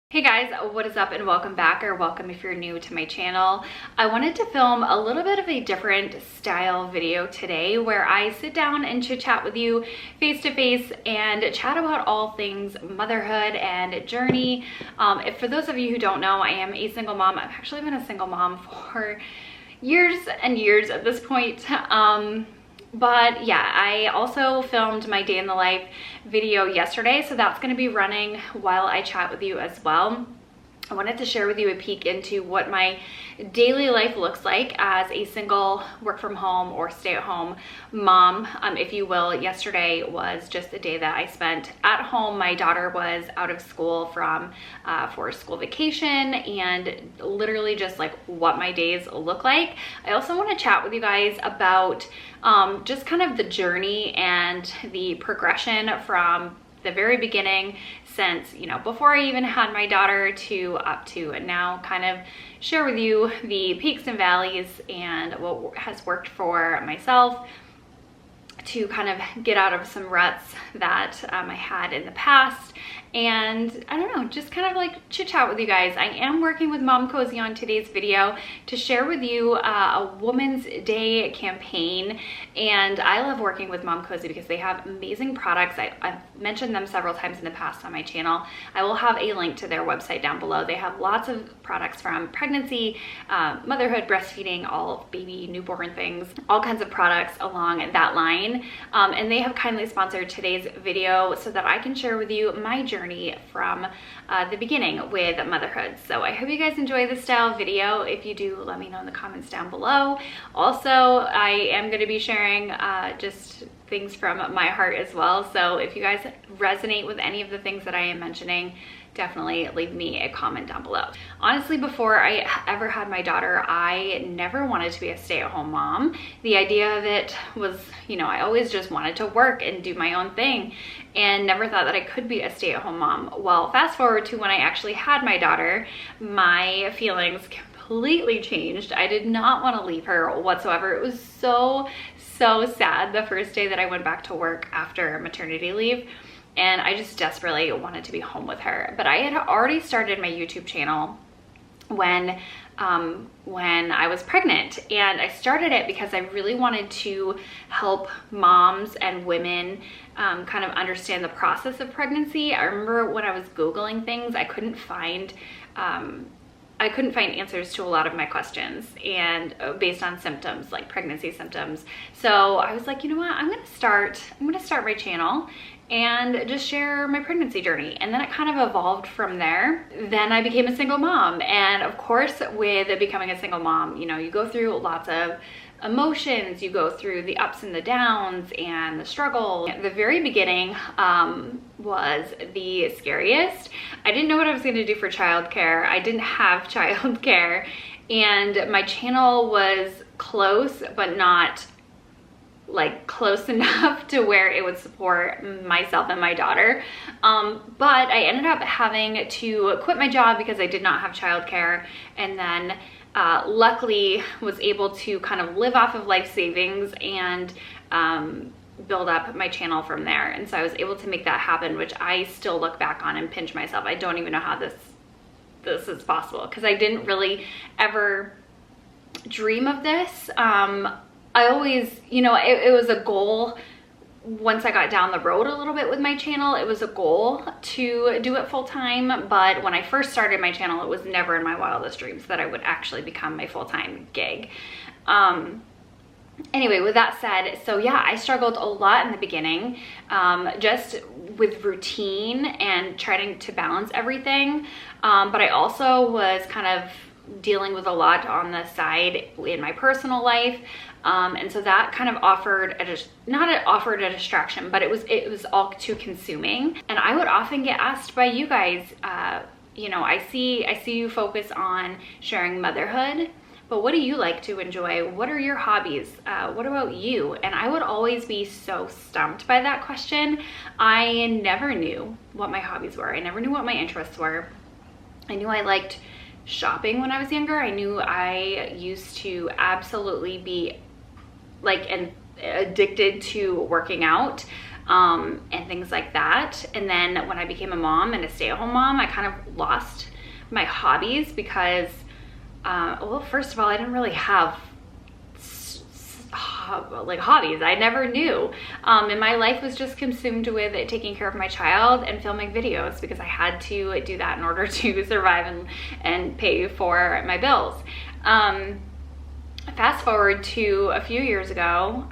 Hey guys, what is up and welcome back, or welcome if you're new to my channel. I wanted to film a little bit of a different style video today where I sit down and chit chat with you face to face and chat about all things motherhood and journey. For those of you who don't know, I am a single mom. I've actually been a single mom for years and years at this point. But yeah, I also filmed my day in the life video yesterday, so that's going to be running while I chat with you as well. I wanted to share with you a peek into what my daily life looks like as a single work from home or stay at home mom, if you will. Yesterday was just a day that I spent at home. My daughter was out of school for school vacation, and literally just like what my days look like. I also want to chat with you guys about just kind of the journey and the progression from the very beginning, since, you know, before I even had my daughter to up to now, kind of share with you the peaks and valleys and what has worked for myself to kind of get out of some ruts that I had in the past. And I don't know, just kind of like chit chat with you guys. I am working with Momcozy on today's video to share with you a Women's Day campaign. And I love working with Momcozy because they have amazing products. I've mentioned them several times in the past on my channel. I will have a link to their website down below. They have lots of products from pregnancy, motherhood, breastfeeding, all baby, newborn things, all kinds of products along that line. And they have kindly sponsored today's video so that I can share with you my journey from the beginning with motherhood. So I hope you guys enjoy this style video. If you do, let me know in the comments down below. Also, I am going to be sharing just things from my heart as well. So if you guys resonate with any of the things that I am mentioning, definitely leave me a comment down below. Honestly, before I ever had my daughter, I never wanted to be a stay-at-home mom. The idea of it was, you know, I always just wanted to work and do my own thing and never thought that I could be a stay-at-home mom. Well, fast forward to when I actually had my daughter, my feelings completely changed. I did not want to leave her whatsoever. It was so sad the first day that I went back to work after maternity leave. And I just desperately wanted to be home with her. But I had already started my YouTube channel when I was pregnant. And I started it because I really wanted to help moms and women kind of understand the process of pregnancy. I remember when I was Googling things, I couldn't find answers to a lot of my questions, and based on symptoms, like pregnancy symptoms. So I was like, you know what, I'm gonna start my channel and just share my pregnancy journey. And then it kind of evolved from there. Then I became a single mom. And of course, with becoming a single mom, you know, you go through lots of emotions, you go through the ups and the downs and the struggle. The very beginning was the scariest. I didn't know what I was gonna do for childcare. I didn't have childcare, and my channel was close, but not like close enough to where it would support myself and my daughter. But I ended up having to quit my job because I did not have childcare, and then luckily was able to kind of live off of life savings and build up my channel from there. And so I was able to make that happen, which I still look back on and pinch myself. I don't even know how this is possible, because I didn't really ever dream of this. I always, you know, it was a goal. Once I got down the road a little bit with my channel, it was a goal to do it full time. But when I first started my channel, it was never in my wildest dreams that I would actually become my full-time gig. Anyway, with that said, so yeah, I struggled a lot in the beginning, just with routine and trying to balance everything. But I also was kind of dealing with a lot on the side in my personal life. And so that kind of offered a distraction, but it was all too consuming. And I would often get asked by you guys, you know, I see you focus on sharing motherhood, but what do you like to enjoy? What are your hobbies? What about you? And I would always be so stumped by that question. I never knew what my hobbies were. I never knew what my interests were. I knew I liked shopping when I was younger. I knew I used to absolutely be like addicted to working out. and things like that. And then when I became a mom and a stay-at-home mom, I kind of lost my hobbies because, well, first of all, I didn't really have like hobbies. I never knew. And my life was just consumed with taking care of my child and filming videos because I had to do that in order to survive and pay for my bills. Fast forward to a few years ago,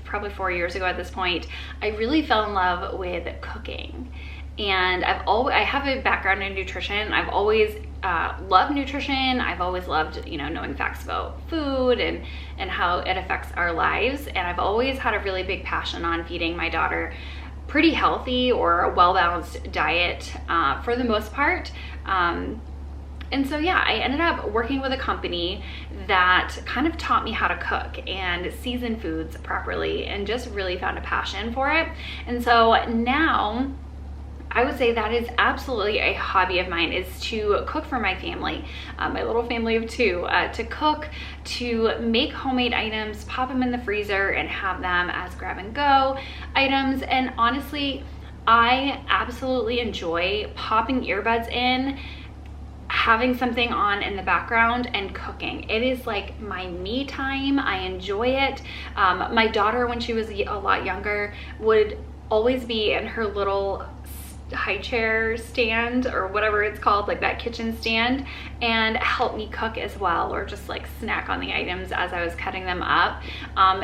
probably 4 years ago at this point, I really fell in love with cooking. And I have a background in nutrition. I've always loved nutrition. I've always loved, knowing facts about food and how it affects our lives. And I've always had a really big passion on feeding my daughter pretty healthy or a well-balanced diet for the most part. And so, yeah, I ended up working with a company that kind of taught me how to cook and season foods properly and just really found a passion for it. And so now I would say that is absolutely a hobby of mine, is to cook for my family, my little family of two, to cook, to make homemade items, pop them in the freezer and have them as grab and go items. And honestly, I absolutely enjoy popping earbuds in, having something on in the background and cooking. It is like my me time. I enjoy it. My daughter, when she was a lot younger, would always be in her little high chair stand or whatever it's called, like that kitchen stand, and help me cook as well, or just like snack on the items as I was cutting them up.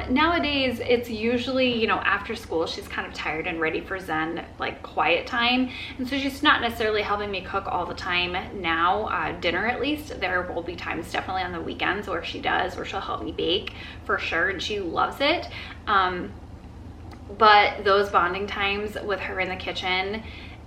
Nowadays it's usually, after school, she's kind of tired and ready for Zen, like quiet time, and so she's not necessarily helping me cook all the time now. Dinner, at least. There will be times definitely on the weekends where she does, where she'll help me bake for sure, and she loves it. But those bonding times with her in the kitchen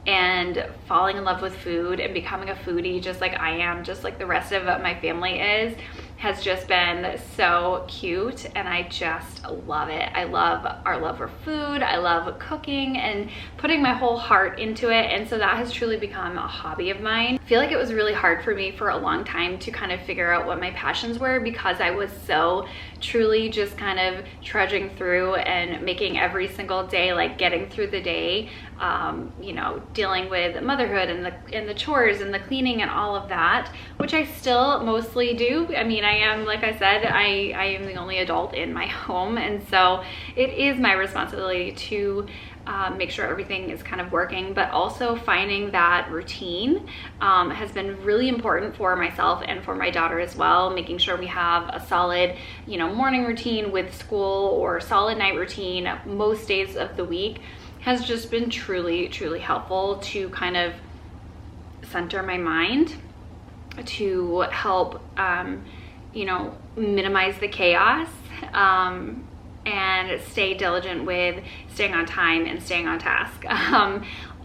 and falling in love with food and becoming a foodie just like I am, just like the rest of my family is, has just been so cute, and I just love it. I love our love for food. I love cooking and putting my whole heart into it, and so that has truly become a hobby of mine. I feel like it was really hard for me for a long time to kind of figure out what my passions were, because I was so truly just kind of trudging through and making every single day, like getting through the day, dealing with motherhood and the chores and the cleaning and all of that, which I still mostly do. I mean, I am, like I said, I am the only adult in my home, and so it is my responsibility to make sure everything is kind of working, but also finding that routine has been really important for myself and for my daughter as well, making sure we have a solid, morning routine with school, or solid night routine most days of the week, has just been truly, truly helpful to kind of center my mind, to help, minimize the chaos, and stay diligent with staying on time and staying on task.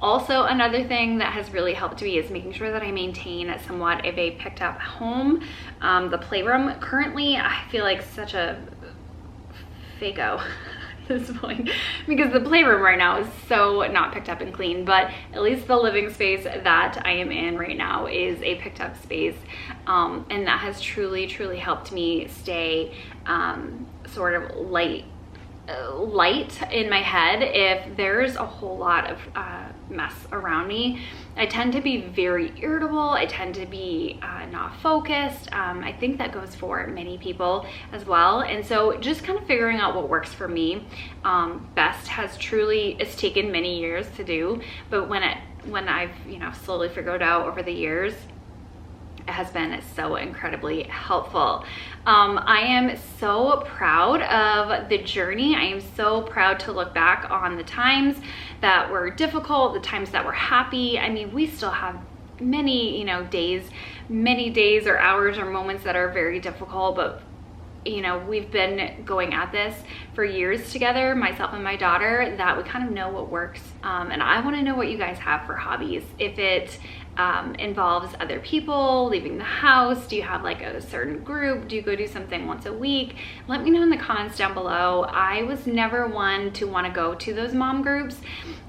Also, another thing that has really helped me is making sure that I maintain somewhat of a picked up home. The playroom, currently, I feel like such a fake-o at this point, because the playroom right now is so not picked up and clean, but at least the living space that I am in right now is a picked up space, and that has truly, truly helped me stay sort of light in my head. If there's a whole lot of mess around me, I tend to be very irritable. I tend to be not focused. I think that goes for many people as well. And so just kind of figuring out what works for me best has truly, it's taken many years to do, but when I've slowly figured out over the years, it has been so incredibly helpful. I am so proud of the journey. I am so proud to look back on the times that were difficult, the times that were happy. I mean, we still have many, many days or hours or moments that are very difficult, but we've been going at this for years together, myself and my daughter, that we kind of know what works. And I want to know what you guys have for hobbies. If it involves other people, leaving the house, do you have like a certain group? Do you go do something once a week? Let me know in the comments down below. I was never one to want to go to those mom groups.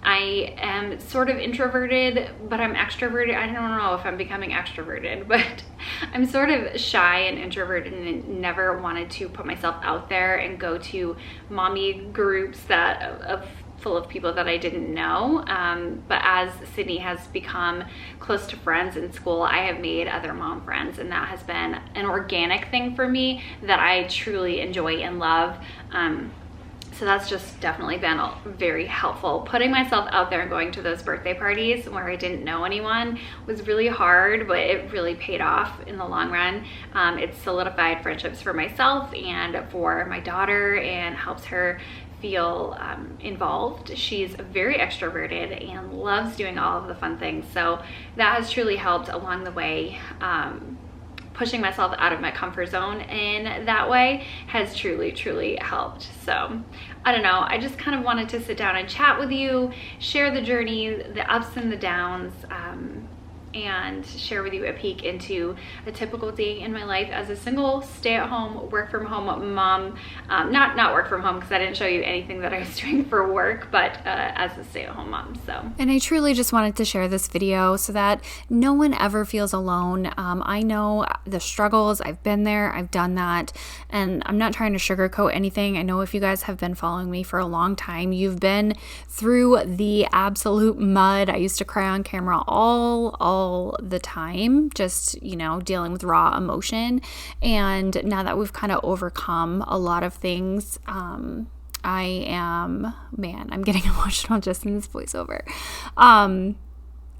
I am sort of introverted, but I'm extroverted. I don't know if I'm becoming extroverted, but I'm sort of shy and introverted, and never wanted to put myself out there and go to mommy groups that of full of people that I didn't know. But as Sydney has become close to friends in school, I have made other mom friends, and that has been an organic thing for me that I truly enjoy and love. So that's just definitely been very helpful. Putting myself out there and going to those birthday parties where I didn't know anyone was really hard, but it really paid off in the long run. It solidified friendships for myself and for my daughter, and helps her feel involved. She's very extroverted and loves doing all of the fun things. So that has truly helped along the way. Pushing myself out of my comfort zone in that way has truly helped. So I don't know, I just kind of wanted to sit down and chat with you, share the journey, the ups and the downs, and share with you a peek into a typical day in my life as a single stay-at-home, work-from-home mom. Not work from home, because I didn't show you anything that I was doing for work, but as a stay-at-home mom. So, and I truly just wanted to share this video so that no one ever feels alone. I know the struggles, I've been there, I've done that, and I'm not trying to sugarcoat anything. I know if you guys have been following me for a long time, you've been through the absolute mud. I used to cry on camera all the time, just, you know, dealing with raw emotion. And now that we've kind of overcome a lot of things, I'm getting emotional just in this voiceover.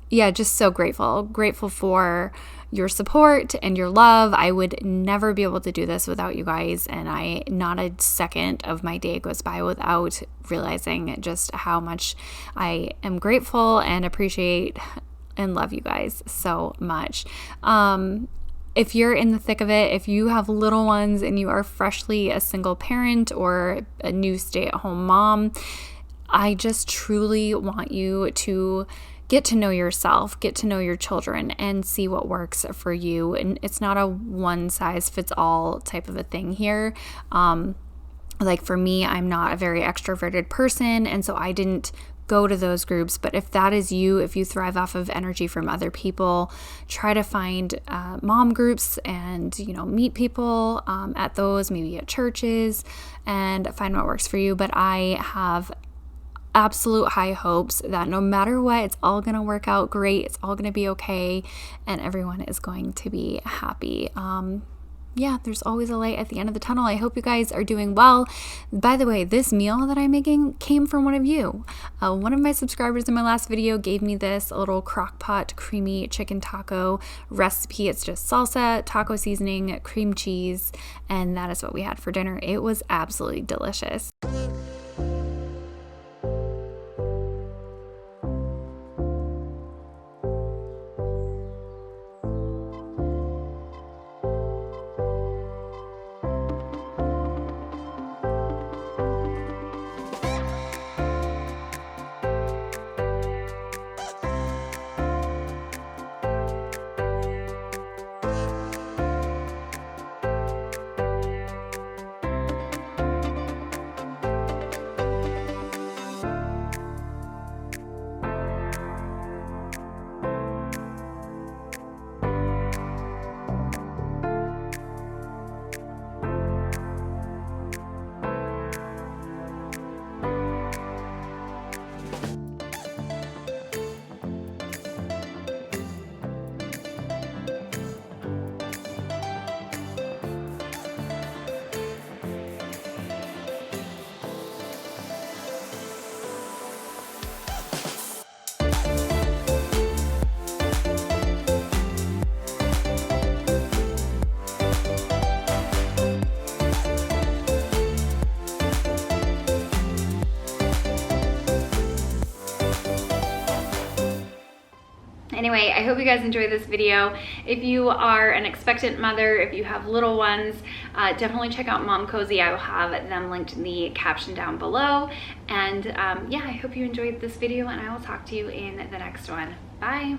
Yeah, just so grateful for your support and your love. I would never be able to do this without you guys, and not a second of my day goes by without realizing just how much I am grateful and appreciate and love you guys so much. If you're in the thick of it, if you have little ones and you are freshly a single parent or a new stay-at-home mom, I just truly want you to get to know yourself, get to know your children, and see what works for you. And it's not a one-size-fits-all type of a thing here. Like for me, I'm not a very extroverted person, and so I didn't go to those groups. But if that is you, if you thrive off of energy from other people, try to find mom groups and, you know, meet people at those, maybe at churches, and find what works for you. But I have absolute high hopes that no matter what, it's all going to work out great. It's all going to be okay, and everyone is going to be happy. Yeah, there's always a light at the end of the tunnel. I hope you guys are doing well. By the way, this meal that I'm making came from one of you. One of my subscribers in my last video gave me this little crock pot creamy chicken taco recipe. It's just salsa, taco seasoning, cream cheese, and that is what we had for dinner. It was absolutely delicious. Anyway, I hope you guys enjoyed this video. If you are an expectant mother, if you have little ones, definitely check out Momcozy. I will have them linked in the caption down below. And yeah, I hope you enjoyed this video, and I will talk to you in the next one. Bye.